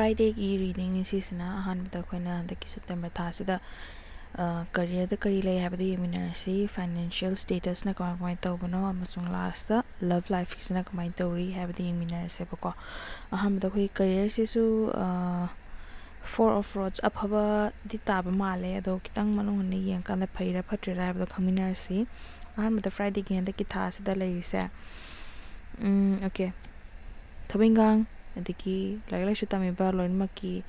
Friday-gi reading nisisina ahanbada akhona handaki September thasida career da kari lay habadi yeminarasi financial status na kamai tawbano amasung last da love life kisina kamai tawri habadi yeminarase bako ahanbada khoi career sisu four of rods aphaba di taba male ado kitang manung ne yang kan da phaira phatrira habada khaminarasi ahanbada Friday gi handaki thasida layise okay thabingang adiki like should tami ba loin maki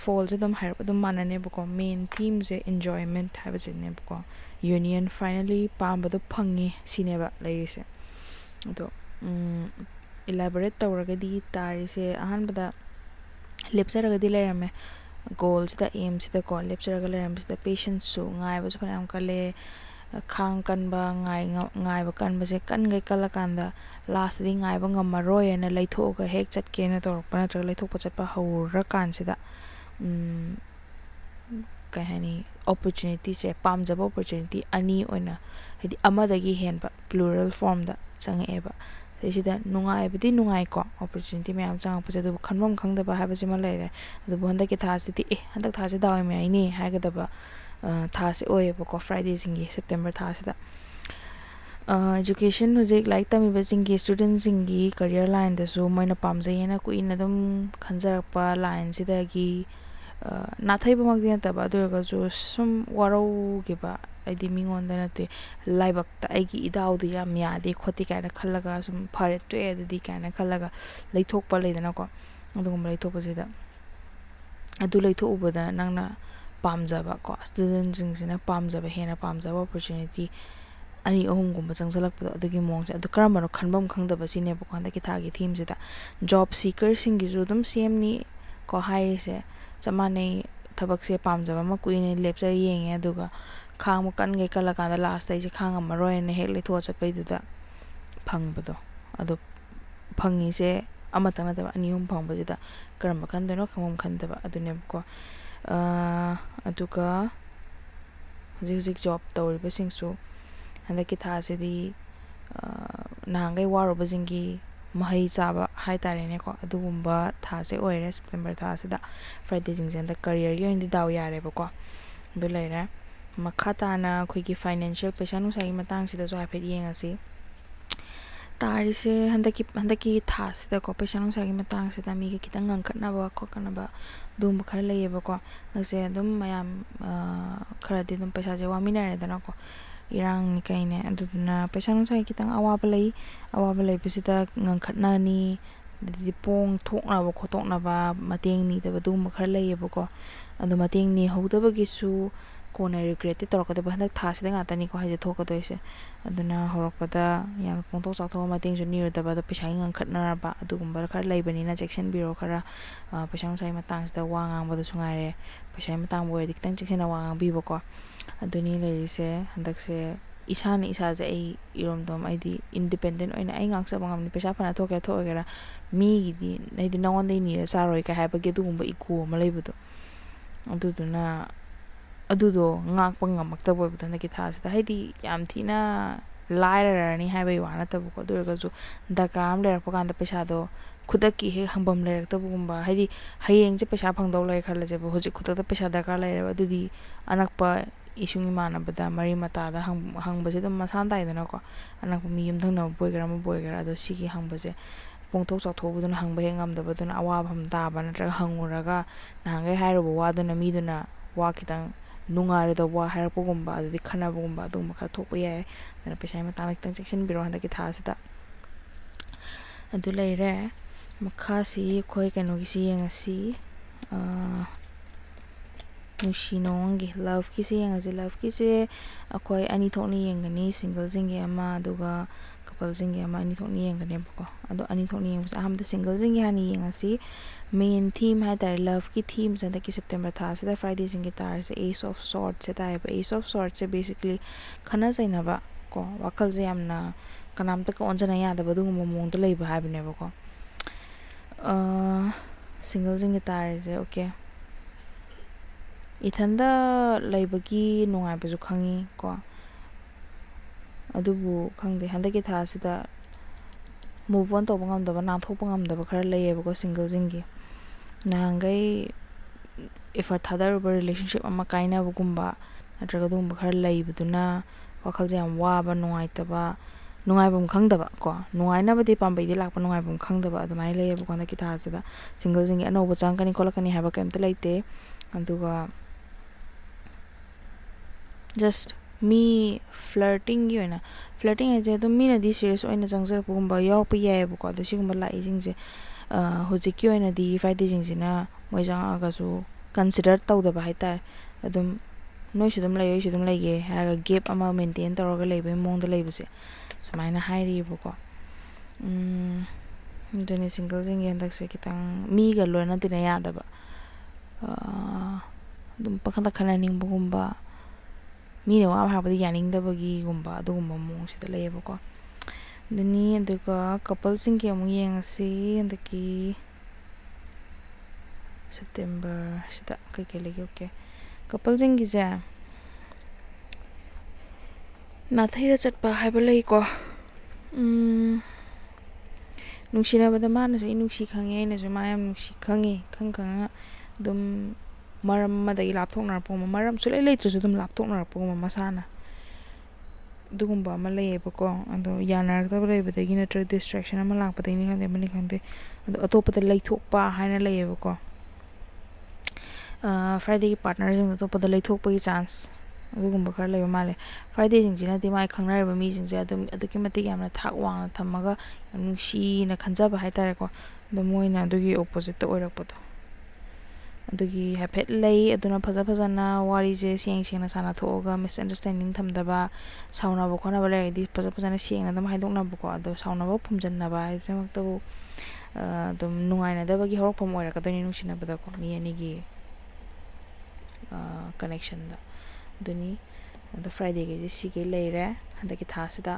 falls adum harp adum manane bako main theme je enjoyment have ne bako union finally pambado phangi sineba laise ado elaborate tawragadi tarise ahanbada lepsaragadi lerame goals da aims da ko lepsaraga lerame da patience su ngai ba su phanam kale khang kan ba ngai ba kan ba se kan gai kala kanda last di ngai ba ngamaroi na laitho ga hek chat ke na tor pa na tra laitho pa chat pa haura kan sida kahani opportunity se pamjaba opportunity ani oina hedi amadagi henba plural form da change eba sida nungai bidi nungai ko opportunity me am chang pa du khanbam khangda ba ha ba sima lere du bhanda ke thasi ti handak thasi daw me ai ni ha ga da ba thasi oye ba ko Friday singi September thasi da education hojik like tami ba singi students singi career line da so moina pamjai na ku in adum khanjar pa line sida gi nathai ba magdi na ba do ga jo sum warau ge ba aidi mingon da na te laibak ta aigi idaw di yam ya de khoti ka na khallaga sum phare to e di ka na khallaga laithok pa leidana ko adugum laithok pa sida adu laithok ubada nangna pamjaba ko students sing pamjaba hena pamjaba opportunity ani ohum gumba changsalak pado adugi mong adu karamaro khanbam khangdaba sine ba ko handaki thagi theme sida job seeker singi ju dum same ni ko hairi se chamane thabak se pamjaba ma kuine lepsa yenge aduga khang kan ge kala kan last ai se khang amaroi ne hek letho chapai du da phangbado adu phangi se amatana da ani hum phangba jida karam kan deno khamum khandaba adune ko aduga hojik job tawriba singsu handaki thase di nahangai waroba jingi mahai chaba hai tare ne ko adugumba thase oire September thase da Friday jingjen da career gi indi daw yare ba ko du leire makhata na khoi gi financial paisa nu sai matang sida jo hafet yengasi tarise handaki thas da ko paisa nu sai matang sida mi gi kitang ngangkhatna ba khokana ba dum khar leye ba ko nase dum mayam khara di dum paisa je wa minare da na ko irang ni kaine aduna paisa nu sai kitang awaba lei bisida ngangkhatna ni di pong thokna ba khotokna ba mateng ni da dum khar leye ba ko adu mateng ni hodaba gi su kona regret torokada ba handak thasida ngata ni ko haje thokadoi aduna horokada yam pongto chakto mateng ju niru da ba paisa ngangkhatna ba adugumba khar leibani na section biro khara paisa nu sai matang sida wangang ba da sungaire paisa matang boy dikitang section na wangang bi ba ko aduni leise handak se isani isa je ai irom dom ai di independent oina ai ngangsa bangam ni paisa fana thokera mi gi di ai di nawon dei ni ra saroi ka ha ba ge dugumba iku ma leibudo aduduna adudo ngakpa ngamakta boy butana ki thasida haidi yam thina laira ni haibai wana tabu ko durga ju dakam ler pakan da paisa do khudaki he hambam ler tabu gumba haidi hayeng je paisa phangdaw lai khala je hoji khudak da paisa dakar lai adudi anakpa isung imana bada mari mata da hang baje dum masan dai dana ko anakpa mi yum thangna boy gara ado sigi hang baje pongthok chakthok buduna hang ba hengam da buduna awa pham ta ba na tra hanguraga nahangai hairobo waduna mi duna wa kitang nungare da wa harpo gumba adi khana gumba dum kha thokpa yae na paisa ma ta tang section biro handaki thasida adu leire makhasi khoi kano gi si yengasi nusinongi love ki si yengasi love ki se akhoi ani thokni yengani single jingi ama aduga couple jingi ama ani thokni yengani bako adu ani thokni yengsa hamda single jingi hani yengasi main theme hai tar love ki theme sa ki September tha se Friday jingi tar se ace of swords se ta ba ace of swords se basically khana jaina ba ko wakal je amna kanam ta ko onjana ya da badu mong to lei ba ha bine ba ko single jingi tar se okay ithanda laibagi nungai ba ju khangi ko adubu khangde handaki tha sida move on to bangam da na thok bangam da khara leye ba ko single jingi ꯅꯍꯥꯟꯈꯩ effort ꯊꯥꯗꯔꯨꯕ relationship ꯑꯃ ꯀꯥꯏꯅꯕꯒꯨꯝꯕ ꯅꯠꯇ꯭ꯔꯒ ꯑꯗꯨꯒꯨꯝꯕ ꯈꯔ ꯂꯩꯕꯗꯨꯅ ꯋꯥꯈꯜꯁꯦ ꯌꯥꯝ ꯋꯥꯕ ꯅꯨꯡꯉꯥꯏꯇꯕ ꯅꯨꯡꯉꯥꯏꯐꯝ ꯈꯪꯗꯕ ꯀꯣ ꯅꯨꯡꯉꯥꯏꯅꯕꯗꯤ ꯄꯥꯝꯕꯩꯗꯤ ꯂꯥꯛꯄ ꯅꯨꯡꯉꯥꯏꯐꯝ ꯈꯪꯗꯕ ꯑꯗꯨꯃꯥꯏꯅ ꯂꯩꯌꯦꯕꯀꯣ ꯍꯟꯗꯛꯀꯤ ꯊꯥꯁꯤꯗ ꯁꯤꯡꯒꯜꯁꯤꯡꯒꯤ ꯑꯅꯧꯕ ꯆꯪꯉꯛꯀꯅꯤ ꯈꯣꯠꯂꯛꯀꯅꯤ ꯍꯥꯏꯕ ꯀꯩꯝꯇ ꯂꯩꯇꯦ ꯑꯗꯨꯒ just ꯃꯤ ꯐ꯭ꯂꯔꯇꯤꯡꯒꯤ ꯑꯣꯏꯅ ꯐ꯭ꯂꯔꯇꯤꯡ ꯍꯥꯏꯁꯦ ꯑꯗꯨꯝ ꯃꯤꯅꯗꯤ ꯁꯤꯔꯤꯌꯁ ꯑꯣꯏꯅ ꯆꯪꯖꯔꯛꯄꯒꯨꯝꯕ ꯌꯥꯎꯔꯛꯄ ꯌꯥꯏꯑꯕꯀꯣ ꯑꯗꯣ ꯁꯤꯒꯨꯝꯕ ꯂꯥꯛꯏꯁꯤꯡꯁꯦ ꯍꯧꯖꯤꯛꯀꯤ ꯑꯣꯏꯅꯗꯤ ꯐ꯭ꯔꯥꯏꯗꯦꯁꯤꯡꯁꯤꯅ ꯃꯣꯏ ꯆꯪꯉꯛꯑꯒꯁꯨ ꯀꯟꯁꯤꯗꯔ ꯇꯧꯗꯕ ꯍꯥꯏꯇꯥꯔꯦ ꯑꯗꯨꯝ ꯅꯣꯏꯁꯨ ꯑꯗꯨꯝ ꯂꯩ ꯑꯩꯁꯨ ꯑꯗꯨꯝ ꯂꯩꯒꯦ ꯍꯥꯏꯔꯒ ꯒꯦꯞ ꯑꯃ ꯃꯦꯟꯇꯦꯟ ꯇꯧꯔꯒ ꯂꯩꯕꯒꯤ ꯃꯑꯣꯡꯗ ꯂꯩꯕꯁꯦ ꯁꯨꯃꯥꯏꯅ ꯍꯥꯏꯔꯤꯑꯕꯀꯣ ꯑꯗꯨꯅꯤ ꯁꯤꯡꯒꯜꯁꯤꯡꯒꯤ ꯍꯟꯗꯛꯁꯦ ꯈꯤꯇꯪ ꯃꯤꯒ ꯂꯣꯏꯅ ꯇꯤꯟꯅ ꯌꯥꯗꯕ ꯑꯗꯨꯝ ꯄꯪꯈꯟꯗ ꯈꯟꯅꯅꯤꯡꯕꯒꯨꯝꯕ ꯃꯤꯅ ꯋꯥ ꯍꯥꯏꯔꯛꯄꯗ ꯌꯥꯅꯤꯡꯗꯕꯒꯤꯒꯨꯝꯕ ꯑꯗꯨꯒꯨꯝꯕ ꯃꯑꯣꯡꯁꯤꯗ ꯂꯩꯌꯦꯕꯀꯣ ꯑꯗꯨꯅꯤ ꯑꯗꯨꯒ ꯀꯄꯜꯁꯤꯡꯒꯤ ꯑꯃꯨꯛ ꯌꯦꯡꯉꯁꯤ ꯍꯟꯗꯛꯀꯤ ꯁꯦꯞꯇꯦꯝꯕꯔꯁꯤꯗ ꯀꯩꯀꯩ ꯂꯩꯒꯦ ꯑꯣꯀꯦ ꯀꯄꯜꯁꯤꯡꯒꯤꯁꯦ ꯅꯥꯊꯩꯔ ꯆꯠꯄ ꯍꯥꯏꯕ ꯂꯩꯀꯣ ꯅꯨꯡꯁꯤꯅꯕꯗ ꯃꯥꯅꯁꯨ ꯑꯩ ꯅꯨꯡꯁꯤ ꯈꯪꯉꯦ ꯑꯩꯅꯁꯨ ꯃꯥ ꯌꯥꯝ ꯅꯨꯡꯁꯤ ꯈꯪꯉꯦ ꯈꯪꯉꯒ ꯑꯗꯨꯝ ꯃꯔꯝ ꯑꯃꯗꯒꯤ ꯂꯥꯞꯊꯣꯛꯅꯔꯛꯄꯒꯨꯝꯕ ꯃꯔꯝ ꯁꯨꯡꯂꯩ ꯂꯩꯇ꯭ꯔꯁꯨ ꯑꯗꯨꯝ ꯂꯥꯞꯊꯣꯛꯅꯔꯛꯄꯒꯨꯝꯕ ꯃꯁꯥꯅ ꯑꯗꯨꯒꯨꯝꯕ ꯑꯃ ꯂꯩꯌꯦꯕꯀꯣ ꯑꯗꯣ ꯌꯥꯅꯔꯛꯇꯕ ꯂꯩꯕꯗꯒꯤ ꯅꯠꯇ꯭ꯔꯒ ꯗꯤꯁꯇ꯭ꯔꯦꯛꯁꯟ ꯑꯃ ꯂꯥꯛꯄꯗꯒꯤꯅꯤ ꯈꯪꯗꯦ ꯑꯃꯅꯤ ꯈꯪꯗꯦ ꯑꯗꯣ ꯑꯇꯣꯞꯄꯗ ꯂꯩꯊꯣꯛꯄ ꯍꯥꯏꯅ ꯂꯩꯌꯦꯕꯀꯣ ꯐ꯭ꯔꯥꯏꯗꯦꯒꯤ ꯄꯥꯔꯠꯅꯔꯁꯤꯡꯗꯣ ꯑꯇꯣꯞꯄꯗ ꯂꯩꯊꯣꯛꯄꯒꯤ ꯆꯥꯟꯁ ꯑꯗꯨꯒꯨꯝꯕ ꯈꯔ ꯂꯩꯕ ꯃꯥꯜꯂꯦ ꯐ꯭ꯔꯥꯏꯗꯦꯁꯤꯡꯁꯤꯅꯗꯤ ꯃꯥꯏ ꯈꯪꯅꯔꯤꯕ ꯃꯤꯁꯤꯡꯁꯦ ꯑꯗꯨꯝ ꯑꯗꯨꯛꯀꯤ ꯃꯇꯤꯛ ꯌꯥꯝꯅ ꯊꯥꯛ ꯋꯥꯡꯅ ꯊꯝꯃꯒ ꯌꯥꯝ ꯅꯨꯡꯁꯤꯅ ꯈꯟꯖꯕ ꯍꯥꯏꯇꯥꯔꯦꯀꯣ ꯑꯗꯣ ꯃꯣꯏꯅ ꯑꯗꯨꯒꯤ ꯑꯣꯄꯣꯖꯤꯠꯇ ꯑꯣꯏꯔꯛꯄꯗꯣ ꯑꯗꯨꯒꯤ ꯍꯥꯏꯐꯦꯠ ꯂꯩ ꯑꯗꯨꯅꯐꯖꯅꯋꯥꯔꯤꯁꯦ ꯁꯦꯡꯅ ꯁꯥꯟꯅꯊꯣꯛꯑꯒ ꯃꯤꯁꯑꯟꯗꯔꯁꯇꯦꯟꯗꯤꯡ ꯊꯝꯗꯕ ꯁꯥꯎꯅꯕ ꯈꯣꯠꯅꯕ ꯂꯩꯔꯗꯤ ꯐꯖꯅ ꯁꯦꯡꯅ ꯑꯗꯨꯝ ꯍꯥꯏꯗꯣꯛꯅꯕꯀꯣ ꯑꯗꯣ ꯁꯥꯎꯅꯕ ꯐꯨꯝꯖꯤꯟꯅꯕ ꯍꯥꯏꯕꯁꯤꯃꯛꯇꯕꯨ ꯑꯗꯨꯝ ꯅꯨꯡꯉꯥꯏꯅꯗꯕꯒꯤ ꯍꯧꯔꯛꯐꯝ ꯑꯣꯏꯔꯛꯀꯗꯣꯏꯅꯤ ꯅꯨꯡꯁꯤꯅꯕꯗꯀꯣ ꯃꯤ ꯑꯅꯤꯒꯤ ꯀꯅꯦꯛꯁꯟꯗ ꯑꯗꯨꯅꯤ ꯑꯗꯣ ꯐ꯭ꯔꯥꯏꯗꯦꯒꯤꯁꯦ ꯁꯤꯒꯩ ꯂꯩꯔꯦ ꯍꯟꯗꯛꯀꯤ ꯊꯥꯁꯤꯗ